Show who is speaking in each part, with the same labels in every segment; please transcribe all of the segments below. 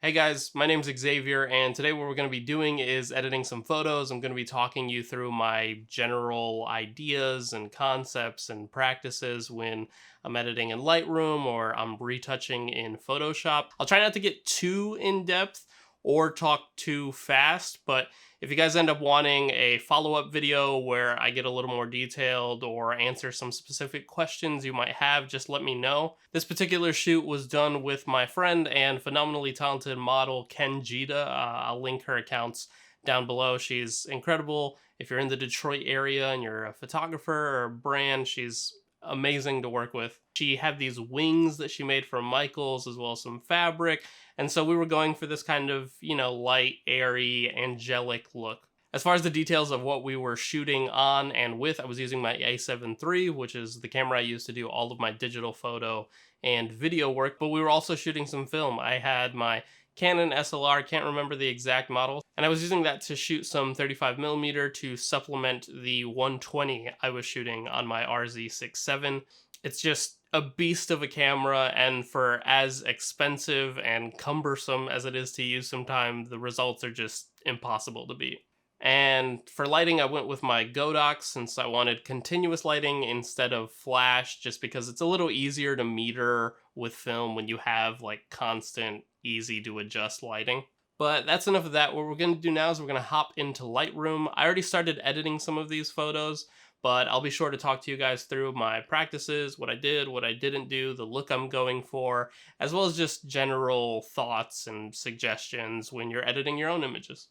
Speaker 1: Hey guys, my name's Xavier, and today what we're going to be doing is editing some photos. I'm going to be talking you through my general ideas and concepts and practices when I'm editing in Lightroom or I'm retouching in Photoshop. I'll try not to get too in depth or talk too fast, but if you guys end up wanting a follow-up video where I get a little more detailed or answer some specific questions you might have, just let me know. This particular shoot was done with my friend and phenomenally talented model Kengeta. I'll link her accounts down below. She's incredible. If you're in the Detroit area and you're a photographer or a brand, she's amazing to work with. She had these wings that she made from Michaels as well as some fabric. And so we were going for this kind of, light, airy, angelic look. As far as the details of what we were shooting on and with, I was using my A7 III, which is the camera I use to do all of my digital photo and video work, but we were also shooting some film. I had my Canon SLR, can't remember the exact model, and I was using that to shoot some 35mm to supplement the 120 I was shooting on my RZ67. It's just a beast of a camera, and for as expensive and cumbersome as it is to use sometimes, the results are just impossible to beat. And for lighting, I went with my Godox since I wanted continuous lighting instead of flash, just because it's a little easier to meter with film when you have like constant, easy to adjust lighting. But that's enough of that. What we're going to do now is we're going to hop into Lightroom. I already started editing some of these photos, but I'll be sure to talk to you guys through my practices, what I did, what I didn't do, the look I'm going for, as well as just general thoughts and suggestions when you're editing your own images.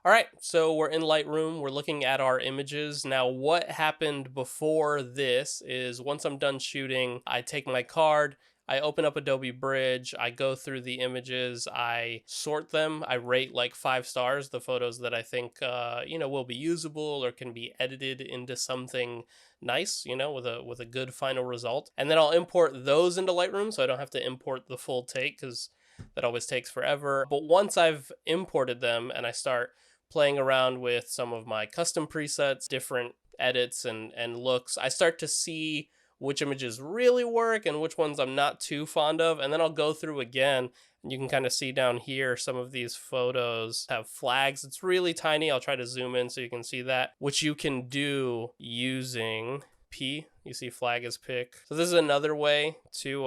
Speaker 1: All right, so we're in Lightroom. We're looking at our images. Now, what happened before this is once I'm done shooting, I take my card, I open up Adobe Bridge, I go through the images, I sort them, I rate like 5 stars the photos that I think will be usable or can be edited into something nice, with a good final result. And then I'll import those into Lightroom so I don't have to import the full take because that always takes forever. But once I've imported them and I start playing around with some of my custom presets, different edits and looks, I start to see which images really work and which ones I'm not too fond of. And then I'll go through again, and you can kind of see down here some of these photos have flags. It's really tiny. I'll try to zoom in so you can see that, which you can do using P. You see flag as pick. So this is another way to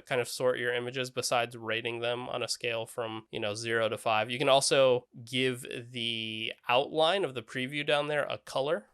Speaker 1: kind of sort your images besides rating them on a scale from 0 to 5. You can also give the outline of the preview down there a color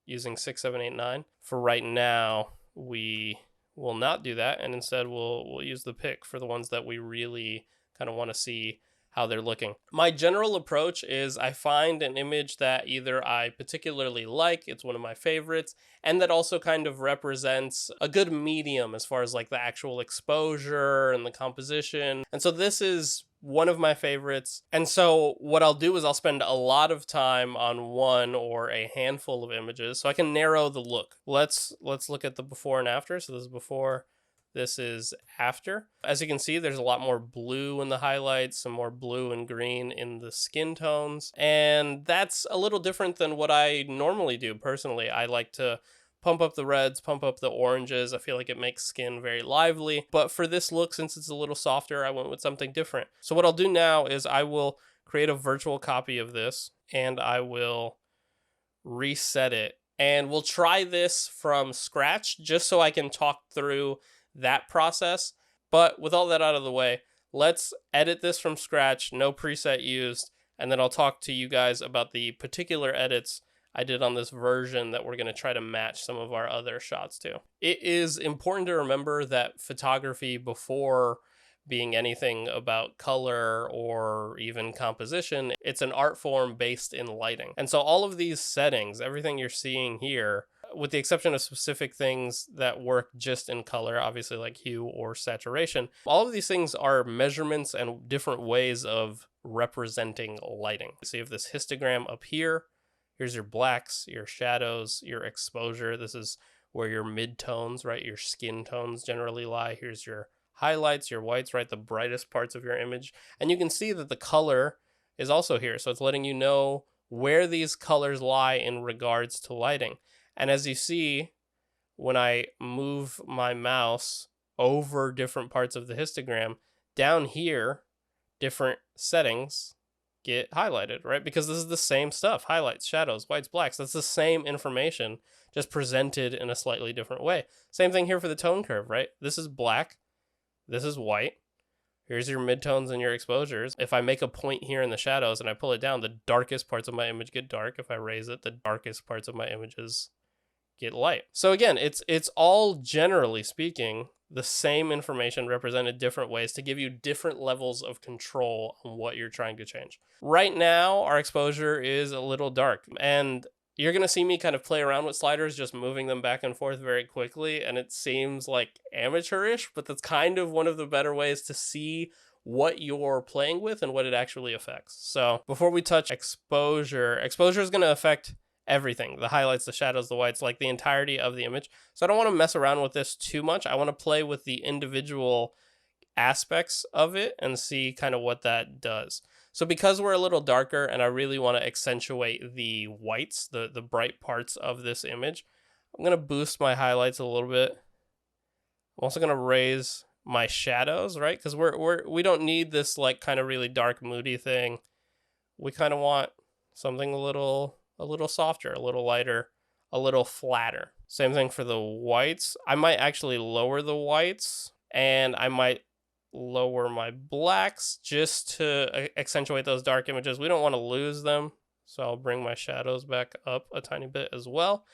Speaker 1: using 6, 7, 8, 9. For right now, we will not do that, and instead we'll use the pick for the ones that we really kind of want to see how they're looking. My general approach is I find an image that either I particularly like, it's one of my favorites, and that also kind of represents a good medium as far as like the actual exposure and the composition. And so this is one of my favorites. And so what I'll do is I'll spend a lot of time on one or a handful of images so I can narrow the look. Let's look at the before and after. So this is before, this is after. As you can see, there's a lot more blue in the highlights, some more blue and green in the skin tones. And that's a little different than what I normally do personally. I like to pump up the reds, pump up the oranges. I feel like it makes skin very lively. But for this look, since it's a little softer, I went with something different. So what I'll do now is I will create a virtual copy of this and I will reset it. And we'll try this from scratch just so I can talk through that process. But with all that out of the way, let's edit this from scratch, no preset used, and then I'll talk to you guys about the particular edits I did on this version that we're going to try to match some of our other shots to. It is important to remember that photography, before being anything about color or even composition, it's an art form based in lighting. And so all of these settings, everything you're seeing here, with the exception of specific things that work just in color, obviously like hue or saturation, all of these things are measurements and different ways of representing lighting. So you have this histogram up here. Here's your blacks, your shadows, your exposure. This is where your mid-tones, right, your skin tones generally lie. Here's your highlights, your whites, right, the brightest parts of your image. And you can see that the color is also here. So it's letting you know where these colors lie in regards to lighting. And as you see, when I move my mouse over different parts of the histogram, down here, different settings get highlighted, right? Because this is the same stuff: highlights, shadows, whites, blacks. That's the same information, just presented in a slightly different way. Same thing here for the tone curve, right? This is black, this is white. Here's your midtones and your exposures. If I make a point here in the shadows and I pull it down, the darkest parts of my image get dark. If I raise it, the darkest parts of my images get light. So again, it's all, generally speaking, the same information represented different ways to give you different levels of control on what you're trying to change. Right now, our exposure is a little dark, and you're going to see me kind of play around with sliders, just moving them back and forth very quickly, and it seems like amateurish, but that's kind of one of the better ways to see what you're playing with and what it actually affects. So before we touch exposure is going to affect everything: the highlights, the shadows, the whites, like the entirety of the image. So I don't want to mess around with this too much. I want to play with the individual aspects of it and see kind of what that does. So because we're a little darker and I really want to accentuate the whites, the bright parts of this image, I'm going to boost my highlights a little bit. I'm also going to raise my shadows, right? Because we don't need this like kind of really dark, moody thing. We kind of want something a little softer, a little lighter, a little flatter. Same thing for the whites. I might actually lower the whites, and I might lower my blacks just to accentuate those dark images. We don't want to lose them, so I'll bring my shadows back up a tiny bit as well.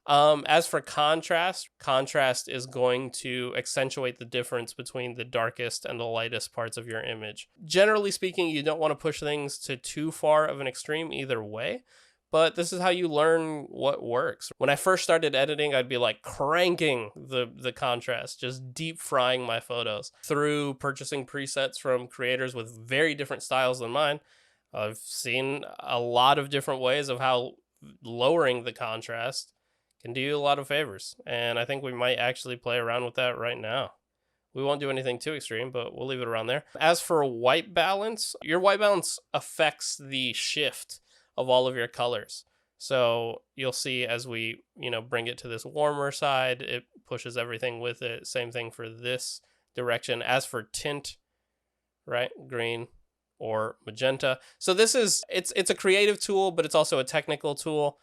Speaker 1: As for contrast is going to accentuate the difference between the darkest and the lightest parts of your image. Generally speaking, you don't want to push things to too far of an extreme either way, but this is how you learn what works. When I first started editing, I'd be like cranking the contrast, just deep frying my photos. Through purchasing presets from creators with very different styles than mine, I've seen a lot of different ways of how lowering the contrast can do you a lot of favors. And I think we might actually play around with that right now. We won't do anything too extreme, but we'll leave it around there. As for white balance, your white balance affects the shift of all of your colors. So you'll see as we, bring it to this warmer side, it pushes everything with it. Same thing for this direction. As for tint, right? Green or magenta. So this is, it's a creative tool, but it's also a technical tool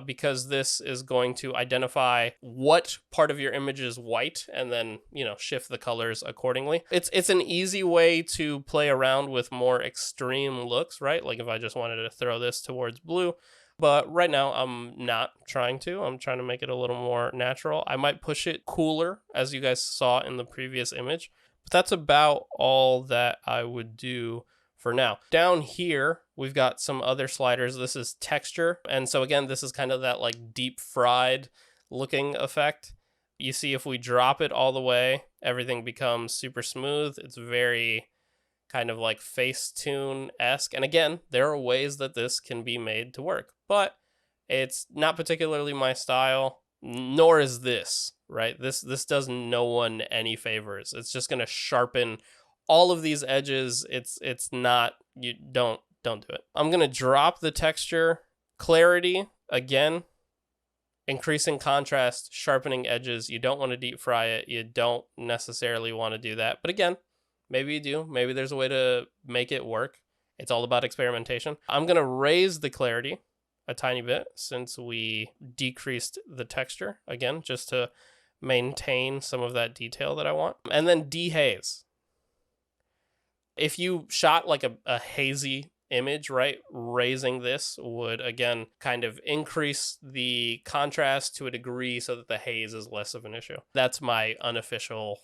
Speaker 1: because this is going to identify what part of your image is white and then, shift the colors accordingly. It's an easy way to play around with more extreme looks, right? Like if I just wanted to throw this towards blue, but right now I'm not trying to. I'm trying to make it a little more natural. I might push it cooler, as you guys saw in the previous image, but that's about all that I would do for now. Down here, we've got some other sliders. This is texture. And so again, this is kind of that like deep fried looking effect. You see, if we drop it all the way, everything becomes super smooth. It's very kind of like Facetune-esque. And again, there are ways that this can be made to work, but it's not particularly my style, nor is this, right? This does no one any favors. It's just going to sharpen all of these edges. It's not, you don't do it. I'm going to drop the texture. Clarity, again, increasing contrast, sharpening edges. You don't want to deep fry it. You don't necessarily want to do that. But again, maybe you do. Maybe there's a way to make it work. It's all about experimentation. I'm going to raise the clarity a tiny bit since we decreased the texture, again, just to maintain some of that detail that I want. And then dehaze. If you shot like a hazy image, right, raising this would, again, kind of increase the contrast to a degree so that the haze is less of an issue. That's my unofficial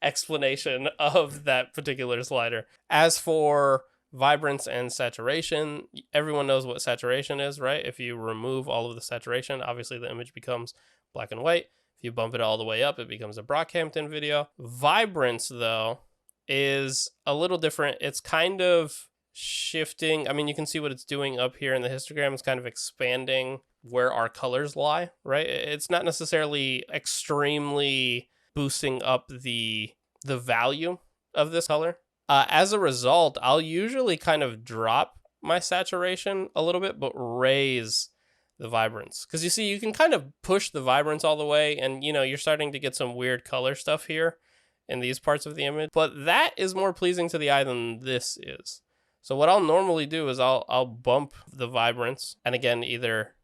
Speaker 1: explanation of that particular slider. As for vibrance and saturation, everyone knows what saturation is, right? If you remove all of the saturation, obviously the image becomes black and white. If you bump it all the way up, it becomes a Brockhampton video. Vibrance, though, is a little different. It's kind of shifting. I mean, you can see what it's doing up here in the histogram. It's kind of expanding where our colors lie, right? It's not necessarily extremely boosting up the value of this color. As a result, I'll usually kind of drop my saturation a little bit, but raise the vibrance. Because you see, you can kind of push the vibrance all the way, and you're starting to get some weird color stuff here in these parts of the image, but that is more pleasing to the eye than this is. So what I'll normally do is I'll bump the vibrance, and again, either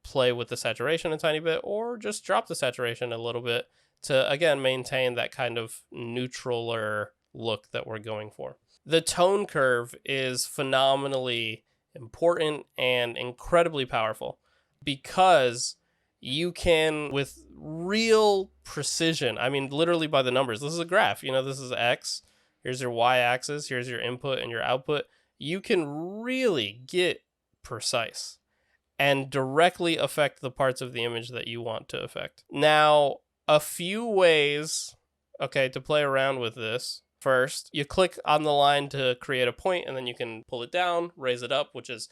Speaker 1: play with the saturation a tiny bit or just drop the saturation a little bit to, again, maintain that kind of neutraler look that we're going for. The tone curve is phenomenally important and incredibly powerful because you can, with real precision, I mean, literally by the numbers, this is a graph, this is X, here's your Y axis, here's your input and your output. You can really get precise and directly affect the parts of the image that you want to affect. Now, a few ways, to play around with this. First, you click on the line to create a point, and then you can pull it down, raise it up, which is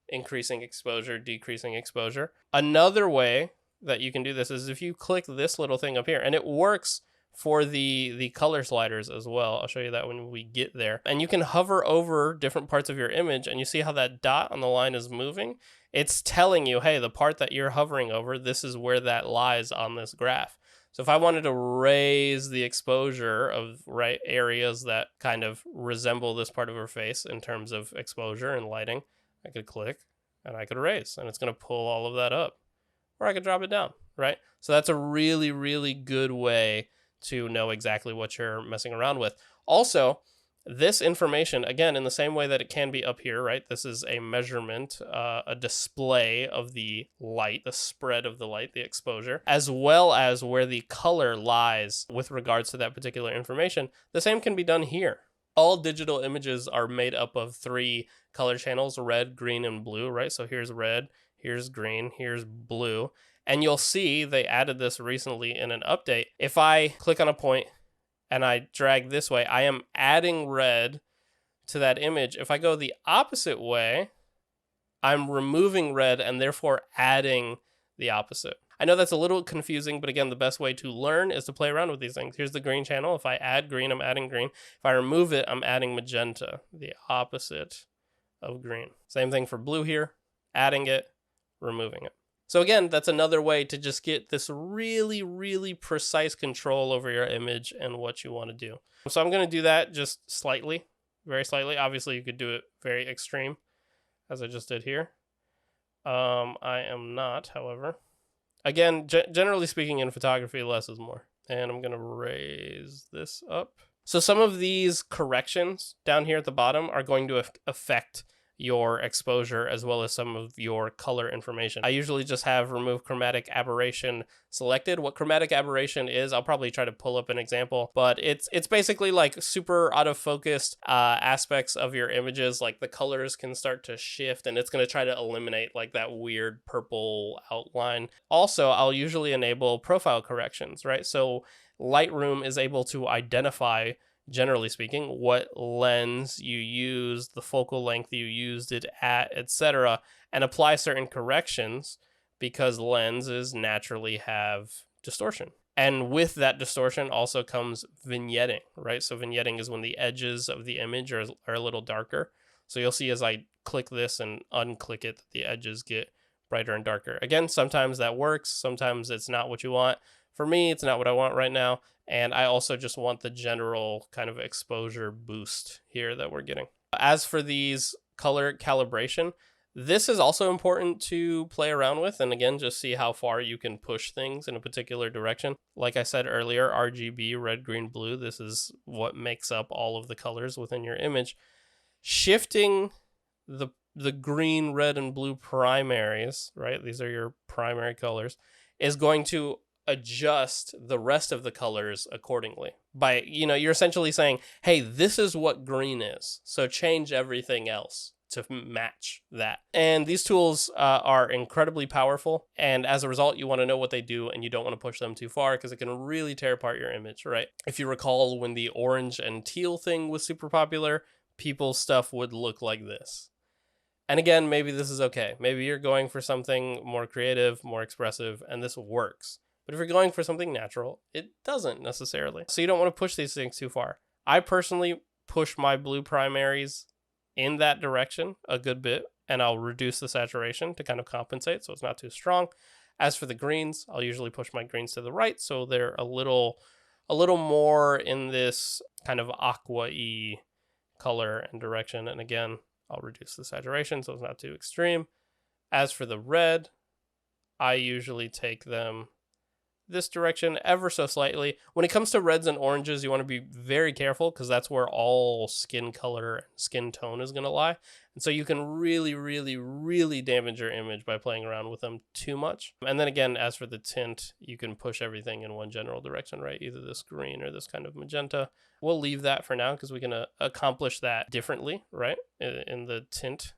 Speaker 1: increasing exposure, decreasing exposure. Another way that you can do this is if you click this little thing up here, and it works for the color sliders as well. I'll show you that when we get there. And you can hover over different parts of your image, and you see how that dot on the line is moving? It's telling you, hey, the part that you're hovering over, this is where that lies on this graph. So if I wanted to raise the exposure of areas that kind of resemble this part of her face in terms of exposure and lighting, I could click and I could raise, and it's going to pull all of that up. Or I could drop it down, right? So that's a really, really good way to know exactly what you're messing around with. Also, this information, again, in the same way that it can be up here, right? This is a measurement, a display of the light, the spread of the light, the exposure, as well as where the color lies with regards to that particular information. The same can be done here. All digital images are made up of 3 color channels, red, green, and blue, right? So here's red, here's green, here's blue. And you'll see they added this recently in an update. If I click on a point and I drag this way, I am adding red to that image. If I go the opposite way, I'm removing red and therefore adding the opposite. I know that's a little confusing, but again, the best way to learn is to play around with these things. Here's the green channel. If I add green, I'm adding green. If I remove it, I'm adding magenta, the opposite of green. Same thing for blue here, adding it, removing it. So again, that's another way to just get this really, really precise control over your image and what you want to do. So I'm going to do that just slightly, very slightly. Obviously, you could do it very extreme, as I just did here. I am not, however. Again, generally speaking in photography, less is more. And I'm going to raise this up. So some of these corrections down here at the bottom are going to affect your exposure as well as some of your color information. I usually just have remove chromatic aberration selected. What chromatic aberration is, I'll probably try to pull up an example, but it's basically like super out of focused aspects of your images. Like the colors can start to shift, and it's going to try to eliminate like that weird purple outline. Also, I'll usually enable profile corrections, right? So Lightroom is able to identify, generally speaking, what lens you used, the focal length you used it at, etc., and apply certain corrections because lenses naturally have distortion. And with that distortion also comes vignetting, right? So vignetting is when the edges of the image are a little darker. So you'll see as I click this and unclick it, the edges get brighter and darker. Again, sometimes that works. Sometimes it's not what you want. For me, it's not what I want right now. And I also just want the general kind of exposure boost here that we're getting. As for these color calibration, this is also important to play around with. And again, just see how far you can push things in a particular direction. Like I said earlier, RGB, red, green, blue, this is what makes up all of the colors within your image. Shifting the green, red, and blue primaries, right? These are your primary colors, is going to adjust the rest of the colors accordingly. By, you're essentially saying, hey, this is what green is, so change everything else to match that. And these tools are incredibly powerful, and as a result, you want to know what they do, and you don't want to push them too far because it can really tear apart your image, right? If you recall, when the orange and teal thing was super popular, people's stuff would look like this. And again, maybe this is okay. Maybe you're going for something more creative, more expressive, and this works. But if you're going for something natural, it doesn't necessarily. So you don't want to push these things too far. I personally push my blue primaries in that direction a good bit, and I'll reduce the saturation to kind of compensate so it's not too strong. As for the greens, I'll usually push my greens to the right so they're a little a little more in this kind of aqua-y color and direction. And again, I'll reduce the saturation so it's not too extreme. As for the red, I usually take them this direction ever so slightly. When it comes to reds and oranges, you want to be very careful because that's where all skin color and skin tone is going to lie. And so you can really, really, really damage your image by playing around with them too much. And then again, as for the tint, you can push everything in one general direction, right? Either this green or this kind of magenta. We'll leave that for now because we can accomplish that differently, right? In the tint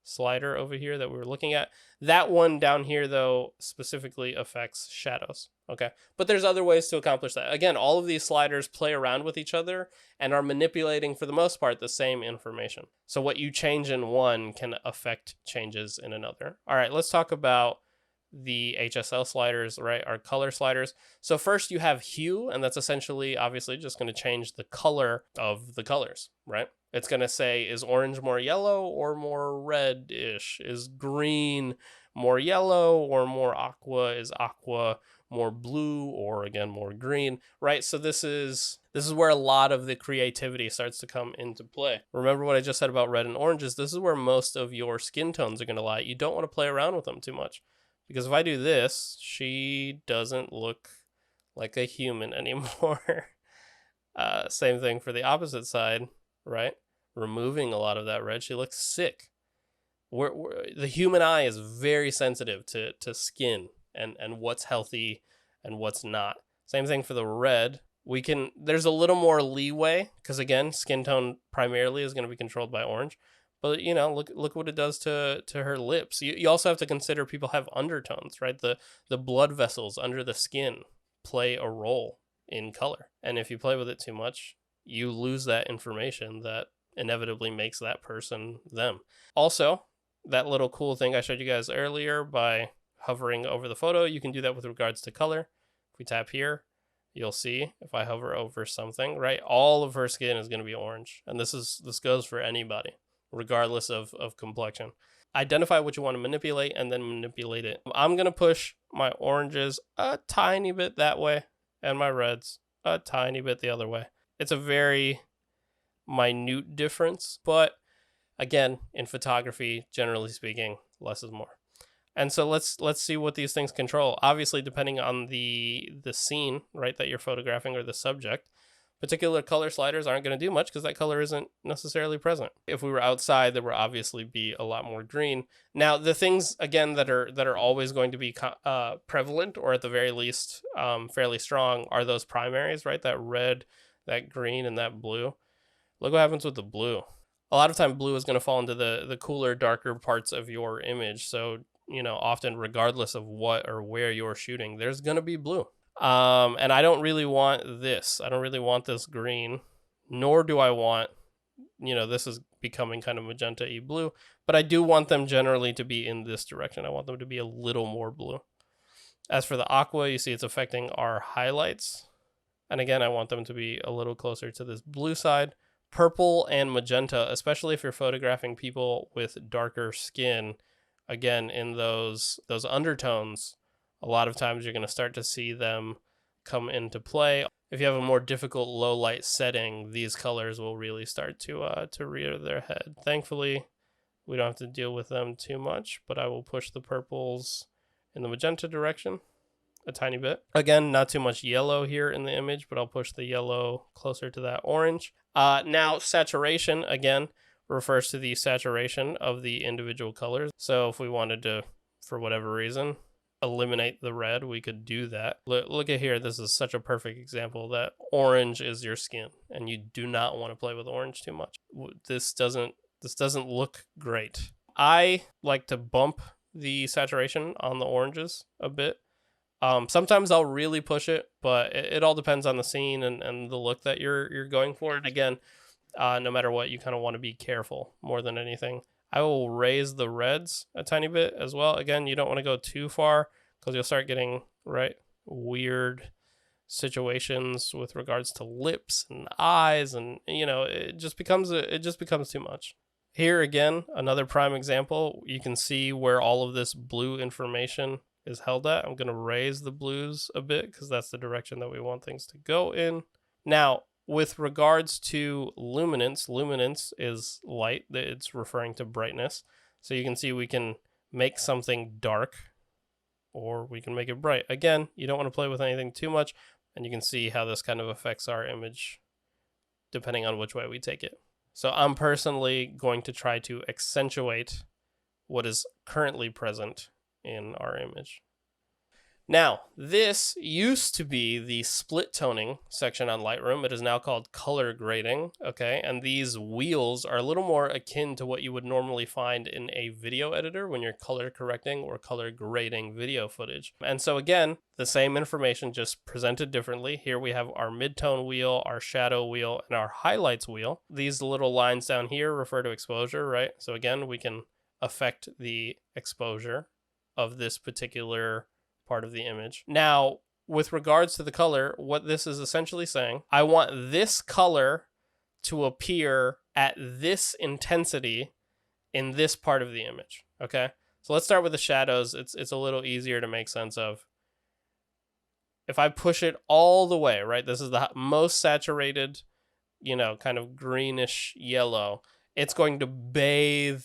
Speaker 1: slider over here that we were looking at. That one down here, though, specifically affects shadows. Okay, but there's other ways to accomplish that. Again, all of these sliders play around with each other and are manipulating, for the most part, the same information. So what you change in one can affect changes in another. All right, let's talk about the HSL sliders, right? Our color sliders. So first you have hue, and that's essentially, obviously, just going to change the color of the colors, right? It's going to say, is orange more yellow or more red-ish? Is green more yellow or more aqua? Is aqua more blue or, again, more green, right? So this is where a lot of the creativity starts to come into play. Remember what I just said about red and oranges? This is where most of your skin tones are going to lie. You don't want to play around with them too much. Because if I do this, she doesn't look like a human anymore. Same thing for the opposite side, right? Removing a lot of that red, she looks sick. The human eye is very sensitive to skin and what's healthy and what's not. Same thing for the red. There's a little more leeway because, again, skin tone primarily is going to be controlled by orange. But, you know, look what it does to her lips. You also have to consider people have undertones, right? The blood vessels under the skin play a role in color. And if you play with it too much, you lose that information that inevitably makes that person them. Also, that little cool thing I showed you guys earlier by hovering over the photo, you can do that with regards to color. If we tap here, you'll see if I hover over something, right? All of her skin is going to be orange. And this goes for anybody, regardless of complexion. Identify what you want to manipulate and then manipulate it. I'm going to push my oranges a tiny bit that way and my reds a tiny bit the other way. It's a very minute difference, but again, in photography, generally speaking, less is more. And so let's see what these things control. Obviously, depending on the scene, right, that you're photographing or the subject, particular color sliders aren't going to do much because that color isn't necessarily present. If we were outside, there would obviously be a lot more green. Now, the things, again, that are always going to be prevalent, or at the very least fairly strong, are those primaries, right? That red, that green, and that blue. Look what happens with the blue. A lot of time, blue is going to fall into the cooler, darker parts of your image. So, you know, often, regardless of what or where you're shooting, there's going to be blue. And I don't really want this. I don't really want this green, nor do I want, you know, this is becoming kind of magenta-y blue, but I do want them generally to be in this direction. I want them to be a little more blue. As for the aqua, you see it's affecting our highlights. And again, I want them to be a little closer to this blue side. Purple and magenta, especially if you're photographing people with darker skin, again, in those undertones, a lot of times you're going to start to see them come into play. If you have a more difficult low light setting, these colors will really start to rear their head. Thankfully, we don't have to deal with them too much, but I will push the purples in the magenta direction a tiny bit. Again, not too much yellow here in the image, but I'll push the yellow closer to that orange. Now, saturation, again, refers to the saturation of the individual colors. So if we wanted to, for whatever reason, eliminate the red, we could do that. Look at here. This is such a perfect example that orange is your skin, and you do not want to play with orange too much. This doesn't look great. I like to bump the saturation on the oranges a bit. Sometimes I'll really push it, but it all depends on the scene and the look that you're going for. And again, no matter what, you kind of want to be careful more than anything. I will raise the reds a tiny bit as well. Again, you don't want to go too far because you'll start getting, right, weird situations with regards to lips and eyes, and, you know, it just becomes too much. Here again, another prime example. You can see where all of this blue information is held at. I'm going to raise the blues a bit because that's the direction that we want things to go in. Now, with regards to luminance, luminance is light. It's referring to brightness. So you can see we can make something dark or we can make it bright. Again, you don't want to play with anything too much, and you can see how this kind of affects our image depending on which way we take it. So I'm personally going to try to accentuate what is currently present in our image. Now, this used to be the split toning section on Lightroom. It is now called color grading, okay? And these wheels are a little more akin to what you would normally find in a video editor when you're color correcting or color grading video footage. And so again, the same information just presented differently. Here we have our midtone wheel, our shadow wheel, and our highlights wheel. These little lines down here refer to exposure, right? So again, we can affect the exposure of this particular part of the image. Now, with regards to the color, what this is essentially saying, I want this color to appear at this intensity in this part of the image, okay? So let's start with the shadows. It's a little easier to make sense of. If I push it all the way, right? This is the most saturated, kind of greenish yellow. It's going to bathe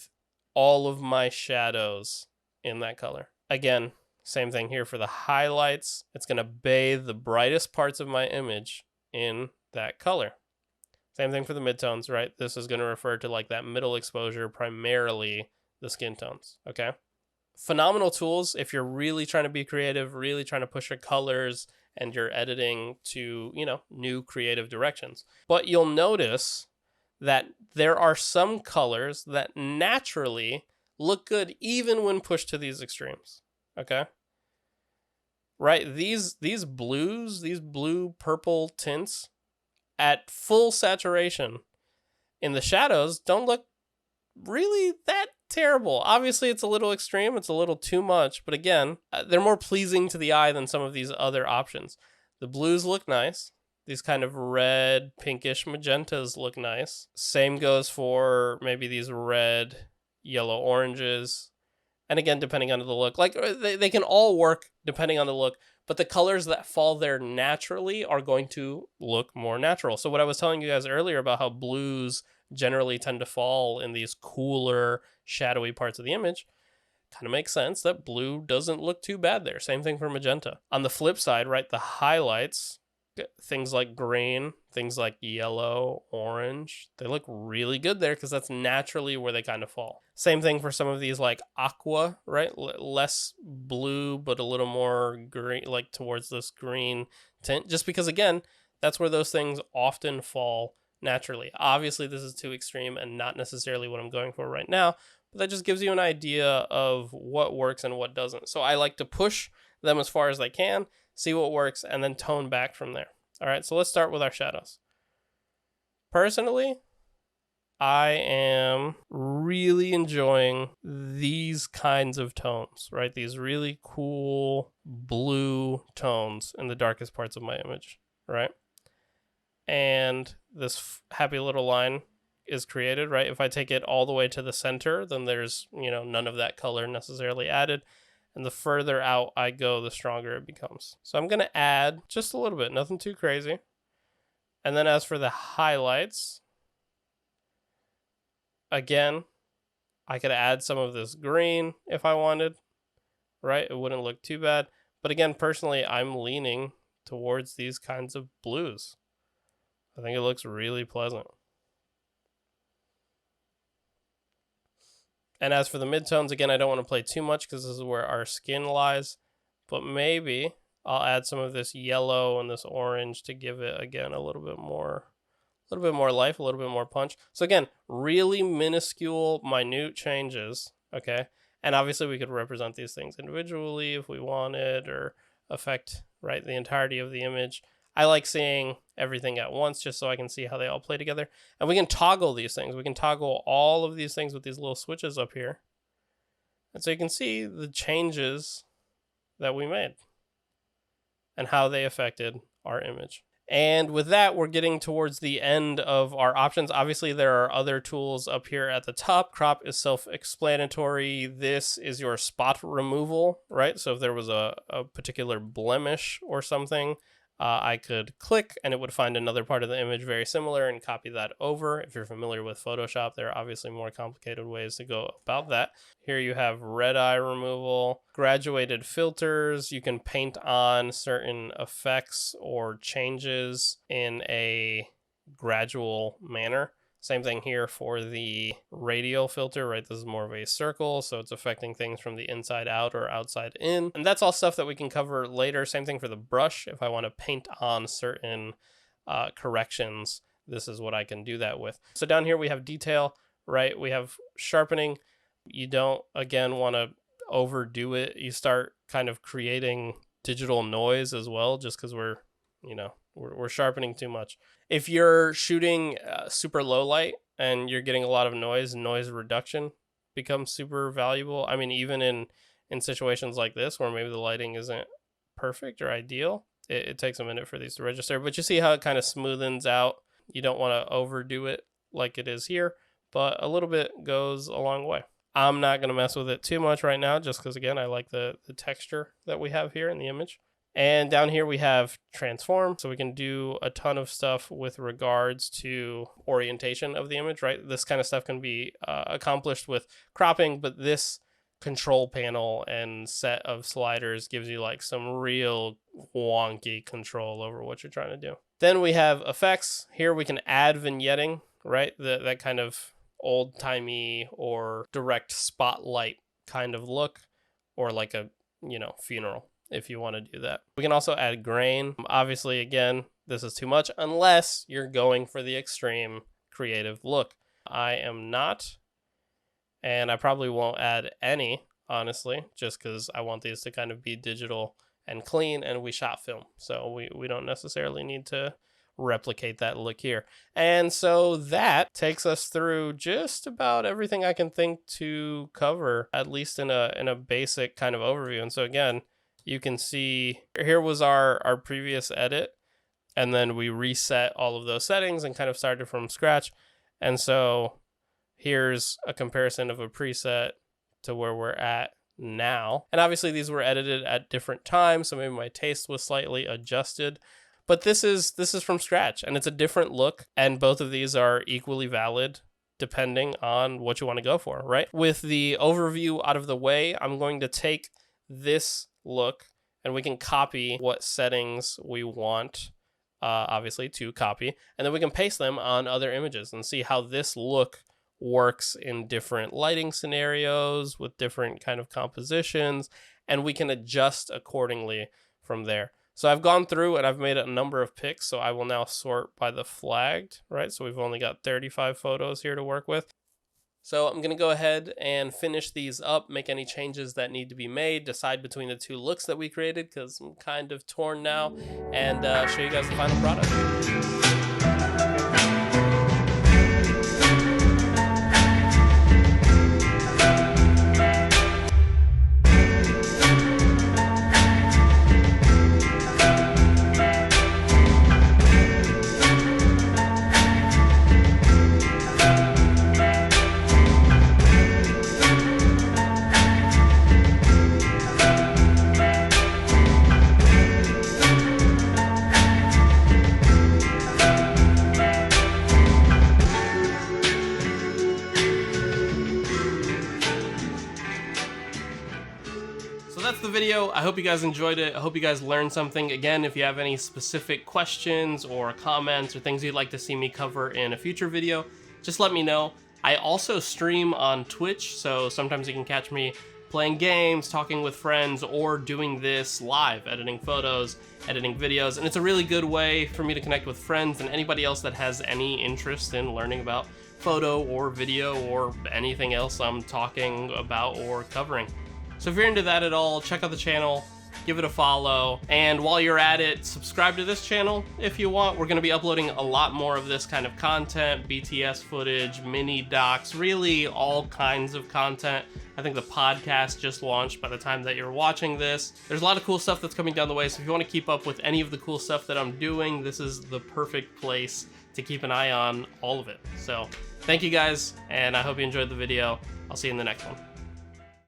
Speaker 1: all of my shadows in that color. Again, same thing here for the highlights. It's going to bathe the brightest parts of my image in that color. Same thing for the midtones, right? This is going to refer to like that middle exposure, primarily the skin tones, okay? Phenomenal tools if you're really trying to be creative, really trying to push your colors and your editing to, new creative directions. But you'll notice that there are some colors that naturally look good even when pushed to these extremes. Okay. Right. These blues, these blue purple tints at full saturation in the shadows don't look really that terrible. Obviously, it's a little extreme. It's a little too much. But again, they're more pleasing to the eye than some of these other options. The blues look nice. These kind of red, pinkish magentas look nice. Same goes for maybe these red, yellow, oranges. And again, depending on the look, like they can all work depending on the look, but the colors that fall there naturally are going to look more natural. So what I was telling you guys earlier about how blues generally tend to fall in these cooler, shadowy parts of the image, kind of makes sense that blue doesn't look too bad there. Same thing for magenta. On the flip side, right, the highlights, things like green, things like yellow, orange, they look really good there because that's naturally where they kind of fall. Same thing for some of these like aqua, right? Less blue, but a little more green, like towards this green tint, just because again, that's where those things often fall naturally. Obviously, this is too extreme and not necessarily what I'm going for right now, but that just gives you an idea of what works and what doesn't. So I like to push them as far as I can, see what works, and then tone back from there. All right, so let's start with our shadows. Personally, I am really enjoying these kinds of tones, right? These really cool blue tones in the darkest parts of my image, right? And this happy little line is created, right? If I take it all the way to the center, then there's, none of that color necessarily added. And the further out I go, the stronger it becomes. So I'm going to add just a little bit, nothing too crazy. And then as for the highlights, again, I could add some of this green if I wanted, right? It wouldn't look too bad. But again, personally, I'm leaning towards these kinds of blues. I think it looks really pleasant. And as for the midtones, again, I don't want to play too much because this is where our skin lies. But maybe I'll add some of this yellow and this orange to give it, again, a little bit more life, a little bit more punch. So again, really minuscule, minute changes, okay? And obviously we could represent these things individually if we wanted, or affect, right, the entirety of the image. I like seeing everything at once just so I can see how they all play together. And we can toggle these things. We can toggle all of these things with these little switches up here. And so you can see the changes that we made and how they affected our image. And with that, we're getting towards the end of our options. Obviously, there are other tools up here at the top. Crop is self-explanatory. This is your spot removal, right? So if there was a particular blemish or something, I could click and it would find another part of the image very similar and copy that over. If you're familiar with Photoshop, there are obviously more complicated ways to go about that. Here you have red eye removal, graduated filters. You can paint on certain effects or changes in a gradual manner. Same thing here for the radial filter, right? This is more of a circle, so it's affecting things from the inside out or outside in. And that's all stuff that we can cover later. Same thing for the brush. If I want to paint on certain corrections, this is what I can do that with. So down here we have detail, right? We have sharpening. You don't, again, want to overdo it. You start kind of creating digital noise as well, just because we're sharpening too much. If you're shooting super low light and you're getting a lot of noise reduction becomes super valuable. I mean, even in situations like this where maybe the lighting isn't perfect or ideal, it takes a minute for these to register. But you see how it kind of smoothens out. You don't want to overdo it like it is here, but a little bit goes a long way. I'm not going to mess with it too much right now, just because, again, I like the texture that we have here in the image. And down here we have transform, so we can do a ton of stuff with regards to orientation of the image, right? This kind of stuff can be accomplished with cropping, but this control panel and set of sliders gives you like some real wonky control over what you're trying to do. Then we have effects. Here we can add vignetting, right? That kind of old-timey or direct spotlight kind of look, or like a, funeral, if you want to do that. We can also add grain. Obviously, again, this is too much unless you're going for the extreme creative look. I am not, and I probably won't add any, honestly, just because I want these to kind of be digital and clean, and we shot film, so we don't necessarily need to replicate that look here. And so that takes us through just about everything I can think to cover, at least in a basic kind of overview. And so again, you can see here was our previous edit, and then we reset all of those settings and kind of started from scratch. And so here's a comparison of a preset to where we're at now. And obviously these were edited at different times, so maybe my taste was slightly adjusted. But this is from scratch, and it's a different look, and both of these are equally valid depending on what you want to go for, right? With the overview out of the way, I'm going to take this look, and we can copy what settings we want, obviously, to copy, and then we can paste them on other images and see how this look works in different lighting scenarios with different kind of compositions, and we can adjust accordingly from there. So I've gone through and I've made a number of picks, so I will now sort by the flagged, right? So we've only got 35 photos here to work with. So I'm going to go ahead and finish these up, make any changes that need to be made, decide between the two looks that we created, because I'm kind of torn now, and show you guys the final product. That's the video. I hope you guys enjoyed it. I hope you guys learned something. Again, if you have any specific questions or comments or things you'd like to see me cover in a future video, just let me know. I also stream on Twitch, so sometimes you can catch me playing games, talking with friends, or doing this live, editing photos, editing videos, and it's a really good way for me to connect with friends and anybody else that has any interest in learning about photo or video or anything else I'm talking about or covering. So if you're into that at all, check out the channel. give it a follow. And while you're at it, subscribe to this channel if you want. We're gonna be uploading a lot more of this kind of content, BTS footage, mini docs, really all kinds of content. I think the podcast just launched by the time that you're watching this. There's a lot of cool stuff that's coming down the way, so if you want to keep up with any of the cool stuff that I'm doing, this is the perfect place to keep an eye on all of it. So thank you guys, and I hope you enjoyed the video. I'll see you in the next one.